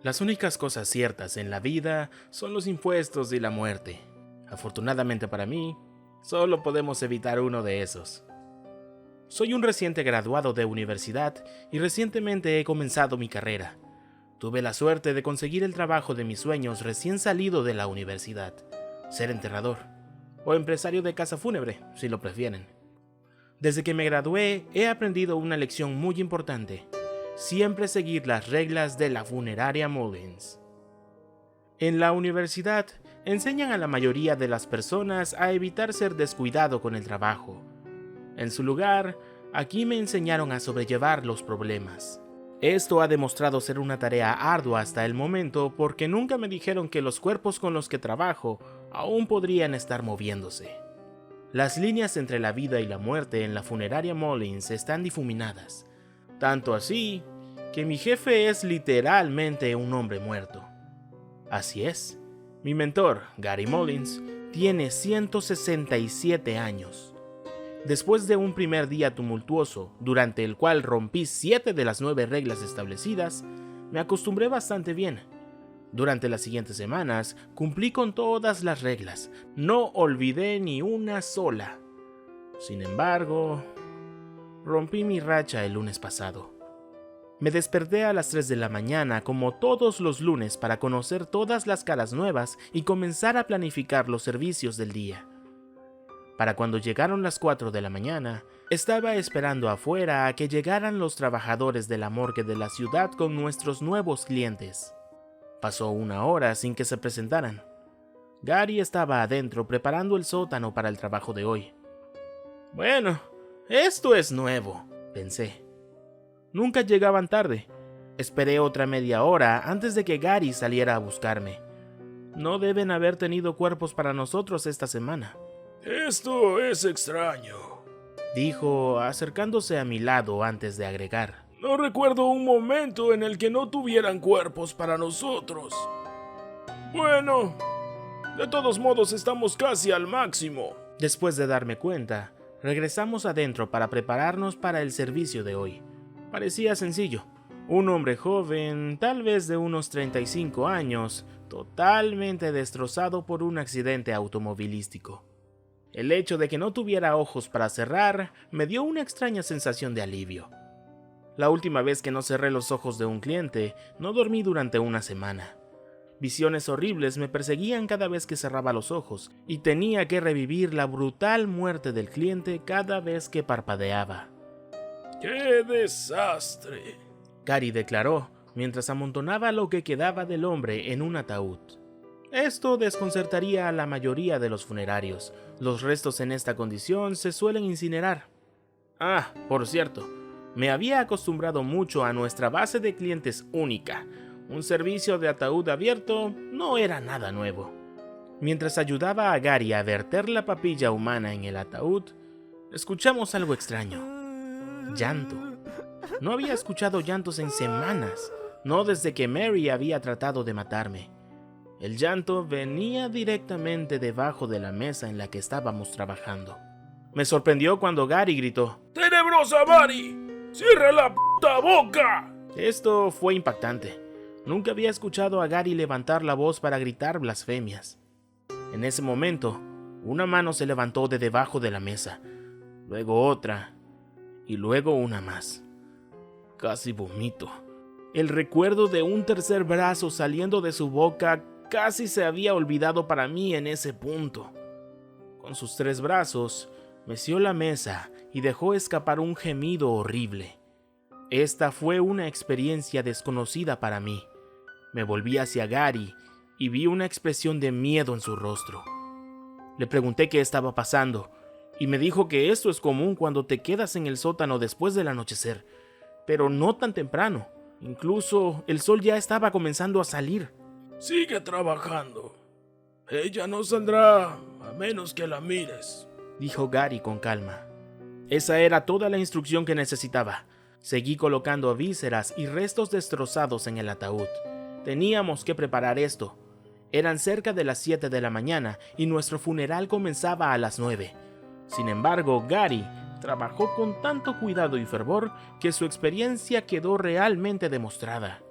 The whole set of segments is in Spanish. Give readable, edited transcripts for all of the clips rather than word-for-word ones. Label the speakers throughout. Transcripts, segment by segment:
Speaker 1: Las únicas cosas ciertas en la vida son los impuestos y la muerte. Afortunadamente para mí, solo podemos evitar uno de esos. Soy un reciente graduado de universidad y recientemente he comenzado mi carrera. Tuve la suerte de conseguir el trabajo de mis sueños recién salido de la universidad, ser enterrador, o empresario de casa fúnebre, si lo prefieren. Desde que me gradué, he aprendido una lección muy importante: siempre seguir las reglas de la funeraria Mullins. En la universidad, enseñan a la mayoría de las personas a evitar ser descuidado con el trabajo. En su lugar, aquí me enseñaron a sobrellevar los problemas. Esto ha demostrado ser una tarea ardua hasta el momento porque nunca me dijeron que los cuerpos con los que trabajo aún podrían estar moviéndose. Las líneas entre la vida y la muerte en la funeraria Mullins están difuminadas, tanto así que mi jefe es literalmente un hombre muerto. Así es, mi mentor, Gary Mullins, tiene 167 años. Después de un primer día tumultuoso, durante el cual rompí 7 de las 9 reglas establecidas, me acostumbré bastante bien. Durante las siguientes semanas, cumplí con todas las reglas, no olvidé ni una sola. Sin embargo, rompí mi racha el lunes pasado. Me desperté a las 3 de la mañana como todos los lunes para conocer todas las caras nuevas y comenzar a planificar los servicios del día. Para cuando llegaron las 4 de la mañana, estaba esperando afuera a que llegaran los trabajadores de la morgue de la ciudad con nuestros nuevos clientes. Pasó una hora sin que se presentaran. Gary estaba adentro preparando el sótano para el trabajo de hoy. Bueno, esto es nuevo, pensé. Nunca llegaban tarde. Esperé otra media hora antes de que Gary saliera a buscarme. No deben haber tenido cuerpos para nosotros esta semana.
Speaker 2: Esto es extraño,
Speaker 1: dijo, acercándose a mi lado antes de agregar.
Speaker 2: No recuerdo un momento en el que no tuvieran cuerpos para nosotros. Bueno, de todos modos estamos casi al máximo.
Speaker 1: Después de darme cuenta, regresamos adentro para prepararnos para el servicio de hoy. Parecía sencillo. Un hombre joven, tal vez de unos 35 años, totalmente destrozado por un accidente automovilístico. El hecho de que no tuviera ojos para cerrar me dio una extraña sensación de alivio. La última vez que no cerré los ojos de un cliente, no dormí durante una semana. Visiones horribles me perseguían cada vez que cerraba los ojos y tenía que revivir la brutal muerte del cliente cada vez que parpadeaba.
Speaker 2: ¡Qué desastre!,
Speaker 1: Gary declaró mientras amontonaba lo que quedaba del hombre en un ataúd. Esto desconcertaría a la mayoría de los funerarios. Los restos en esta condición se suelen incinerar. Ah, por cierto, me había acostumbrado mucho a nuestra base de clientes única. Un servicio de ataúd abierto no era nada nuevo. Mientras ayudaba a Gary a verter la papilla humana en el ataúd, escuchamos algo extraño. Llanto. No había escuchado llantos en semanas, no desde que Mary había tratado de matarme. El llanto venía directamente debajo de la mesa en la que estábamos trabajando. Me sorprendió cuando Gary gritó:
Speaker 2: ¡Tenebrosa Mary! ¡Cierra la puta boca!
Speaker 1: Esto fue impactante. Nunca había escuchado a Gary levantar la voz para gritar blasfemias. En ese momento, una mano se levantó de debajo de la mesa, luego otra, y luego una más. Casi vomito. El recuerdo de un tercer brazo saliendo de su boca casi se había olvidado para mí en ese punto. Con sus 3 brazos, meció la mesa y dejó escapar un gemido horrible. Esta fue una experiencia desconocida para mí. Me volví hacia Gary y vi una expresión de miedo en su rostro. Le pregunté qué estaba pasando y me dijo que esto es común cuando te quedas en el sótano después del anochecer, pero no tan temprano. Incluso el sol ya estaba comenzando a salir.
Speaker 2: Sigue trabajando. Ella no saldrá a menos que la mires,
Speaker 1: dijo Gary con calma. Esa era toda la instrucción que necesitaba. Seguí colocando vísceras y restos destrozados en el ataúd. Teníamos que preparar esto. Eran cerca de las 7 de la mañana y nuestro funeral comenzaba a las 9. Sin embargo, Gary trabajó con tanto cuidado y fervor que su experiencia quedó realmente demostrada.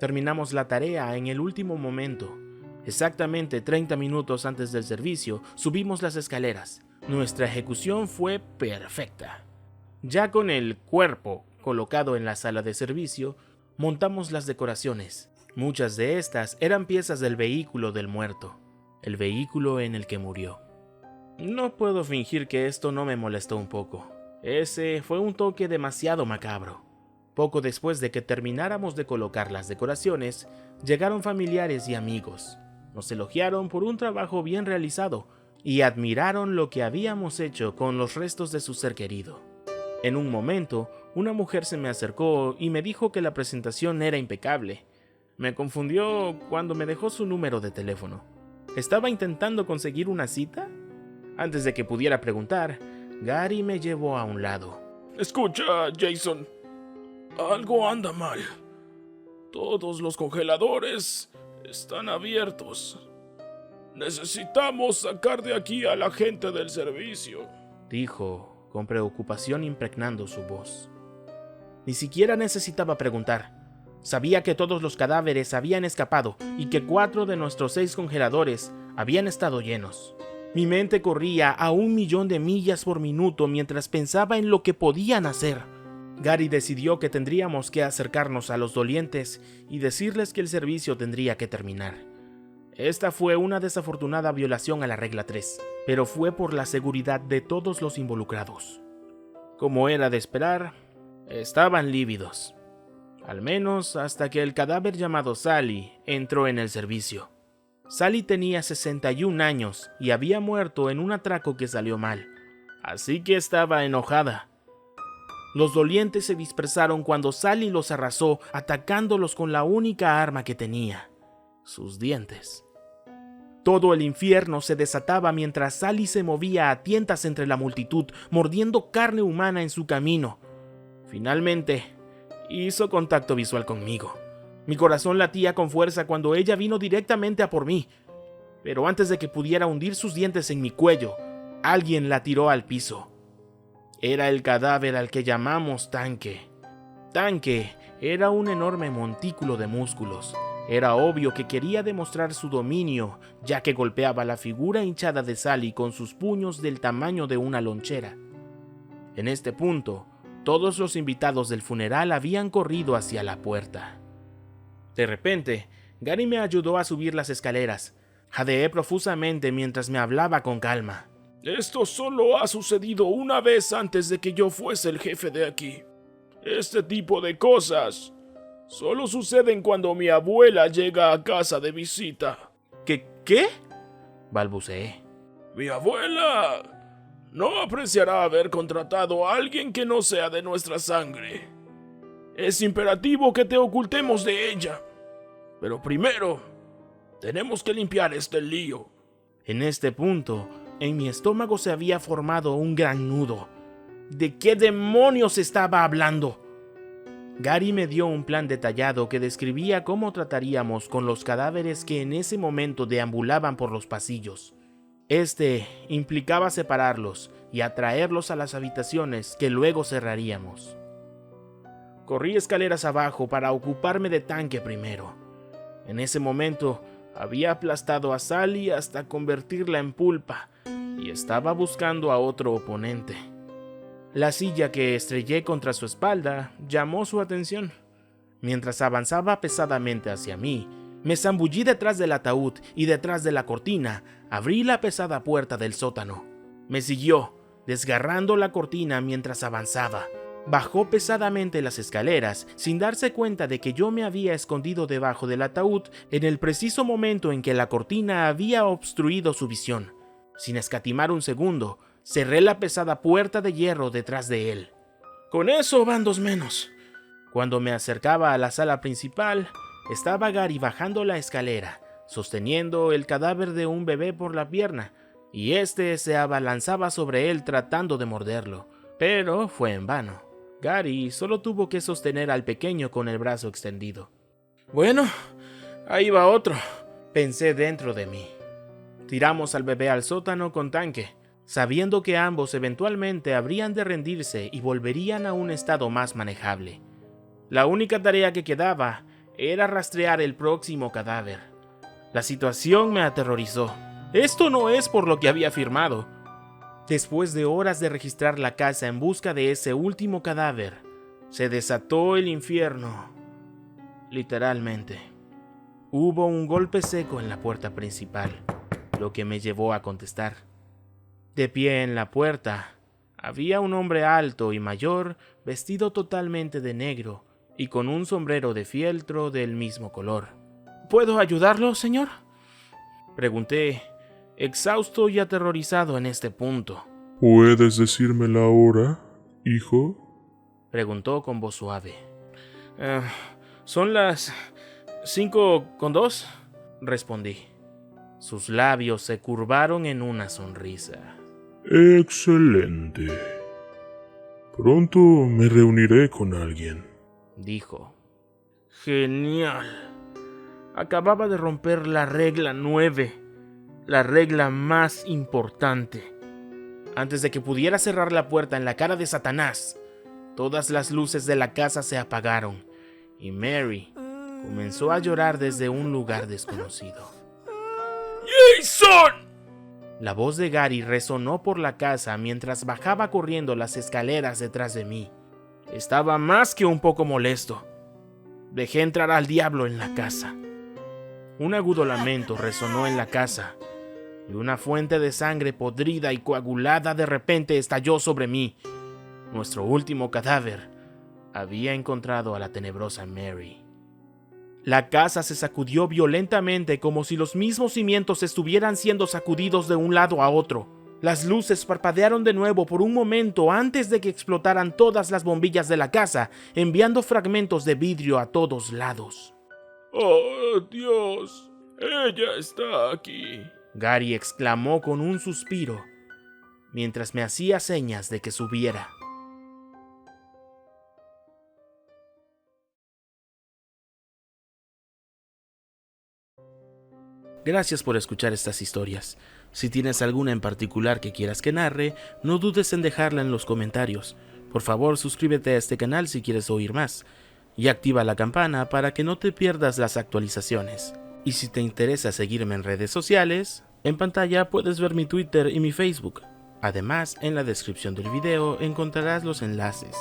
Speaker 1: Terminamos la tarea en el último momento. Exactamente 30 minutos antes del servicio, subimos las escaleras. Nuestra ejecución fue perfecta. Ya con el cuerpo colocado en la sala de servicio, montamos las decoraciones. Muchas de estas eran piezas del vehículo del muerto, el vehículo en el que murió. No puedo fingir que esto no me molestó un poco. Ese fue un toque demasiado macabro. Poco después de que termináramos de colocar las decoraciones, llegaron familiares y amigos. Nos elogiaron por un trabajo bien realizado y admiraron lo que habíamos hecho con los restos de su ser querido. En un momento, una mujer se me acercó y me dijo que la presentación era impecable. Me confundió cuando me dejó su número de teléfono. ¿Estaba intentando conseguir una cita? Antes de que pudiera preguntar, Gary me llevó a un lado.
Speaker 2: Escucha, Jason. Algo anda mal. Todos los congeladores están abiertos. Necesitamos sacar de aquí a la gente del servicio,
Speaker 1: dijo, con preocupación impregnando su voz. Ni siquiera necesitaba preguntar. Sabía que todos los cadáveres habían escapado y que 4 de nuestros 6 congeladores habían estado llenos. Mi mente corría a 1.000.000 de millas por minuto mientras pensaba en lo que podían hacer. Gary decidió que tendríamos que acercarnos a los dolientes y decirles que el servicio tendría que terminar. Esta fue una desafortunada violación a la regla 3, pero fue por la seguridad de todos los involucrados. Como era de esperar, estaban lívidos. Al menos hasta que el cadáver llamado Sally entró en el servicio. Sally tenía 61 años y había muerto en un atraco que salió mal, así que estaba enojada. Los dolientes se dispersaron cuando Sally los arrasó, atacándolos con la única arma que tenía, sus dientes. Todo el infierno se desataba mientras Sally se movía a tientas entre la multitud, mordiendo carne humana en su camino. Finalmente, hizo contacto visual conmigo. Mi corazón latía con fuerza cuando ella vino directamente a por mí. Pero antes de que pudiera hundir sus dientes en mi cuello, alguien la tiró al piso. Era el cadáver al que llamamos Tanque. Tanque era un enorme montículo de músculos. Era obvio que quería demostrar su dominio, ya que golpeaba la figura hinchada de Sally con sus puños del tamaño de una lonchera. En este punto, todos los invitados del funeral habían corrido hacia la puerta. De repente, Gary me ayudó a subir las escaleras. Jadeé profusamente mientras me hablaba con calma.
Speaker 2: Esto solo ha sucedido una vez antes de que yo fuese el jefe de aquí. Este tipo de cosas solo suceden cuando mi abuela llega a casa de visita.
Speaker 1: ¿Qué? Balbuceé.
Speaker 2: Mi abuela no apreciará haber contratado a alguien que no sea de nuestra sangre. Es imperativo que te ocultemos de ella. Pero primero, tenemos que limpiar este lío.
Speaker 1: En este punto, en mi estómago se había formado un gran nudo. ¿De qué demonios estaba hablando? Gary me dio un plan detallado que describía cómo trataríamos con los cadáveres que en ese momento deambulaban por los pasillos. Este implicaba separarlos y atraerlos a las habitaciones que luego cerraríamos. Corrí escaleras abajo para ocuparme de Tanque primero. En ese momento había aplastado a Sally hasta convertirla en pulpa y estaba buscando a otro oponente. La silla que estrellé contra su espalda llamó su atención. Mientras avanzaba pesadamente hacia mí, me zambullí detrás del ataúd y detrás de la cortina abrí la pesada puerta del sótano. Me siguió, desgarrando la cortina mientras avanzaba. Bajó pesadamente las escaleras sin darse cuenta de que yo me había escondido debajo del ataúd en el preciso momento en que la cortina había obstruido su visión. Sin escatimar un segundo, cerré la pesada puerta de hierro detrás de él. Con eso van 2 menos. Cuando me acercaba a la sala principal, estaba Gary bajando la escalera, sosteniendo el cadáver de un bebé por la pierna, y este se abalanzaba sobre él tratando de morderlo, pero fue en vano. Gary solo tuvo que sostener al pequeño con el brazo extendido. Bueno, ahí va otro, pensé dentro de mí. Tiramos al bebé al sótano con Tanque, sabiendo que ambos eventualmente habrían de rendirse y volverían a un estado más manejable. La única tarea que quedaba era rastrear el próximo cadáver. La situación me aterrorizó. Esto no es por lo que había firmado. Después de horas de registrar la casa en busca de ese último cadáver, se desató el infierno. Literalmente. Hubo un golpe seco en la puerta principal, lo que me llevó a contestar. De pie en la puerta, había un hombre alto y mayor, vestido totalmente de negro y con un sombrero de fieltro del mismo color. ¿Puedo ayudarlo, señor?, pregunté, exhausto y aterrorizado en este punto.
Speaker 3: ¿Puedes decirme la hora, hijo?
Speaker 1: Preguntó con voz suave. Son las 5:02, respondí. Sus labios se curvaron en una sonrisa.
Speaker 3: Excelente. Pronto me reuniré con alguien,
Speaker 1: dijo. Genial. Acababa de romper la regla 9, la regla más importante. Antes de que pudiera cerrar la puerta en la cara de Satanás, todas las luces de la casa se apagaron y Mary comenzó a llorar desde un lugar desconocido.
Speaker 2: ¡Jason!
Speaker 1: La voz de Gary resonó por la casa mientras bajaba corriendo las escaleras detrás de mí. Estaba más que un poco molesto. Dejé entrar al diablo en la casa. Un agudo lamento resonó en la casa, y una fuente de sangre podrida y coagulada de repente estalló sobre mí. Nuestro último cadáver había encontrado a la tenebrosa Mary. La casa se sacudió violentamente como si los mismos cimientos estuvieran siendo sacudidos de un lado a otro. Las luces parpadearon de nuevo por un momento antes de que explotaran todas las bombillas de la casa, enviando fragmentos de vidrio a todos lados.
Speaker 2: ¡Oh, Dios! ¡Ella está aquí!
Speaker 1: Gary exclamó con un suspiro, mientras me hacía señas de que subiera. Gracias por escuchar estas historias. Si tienes alguna en particular que quieras que narre, no dudes en dejarla en los comentarios. Por favor, suscríbete a este canal si quieres oír más, y activa la campana para que no te pierdas las actualizaciones. Y si te interesa seguirme en redes sociales, en pantalla puedes ver mi Twitter y mi Facebook. Además, en la descripción del video encontrarás los enlaces.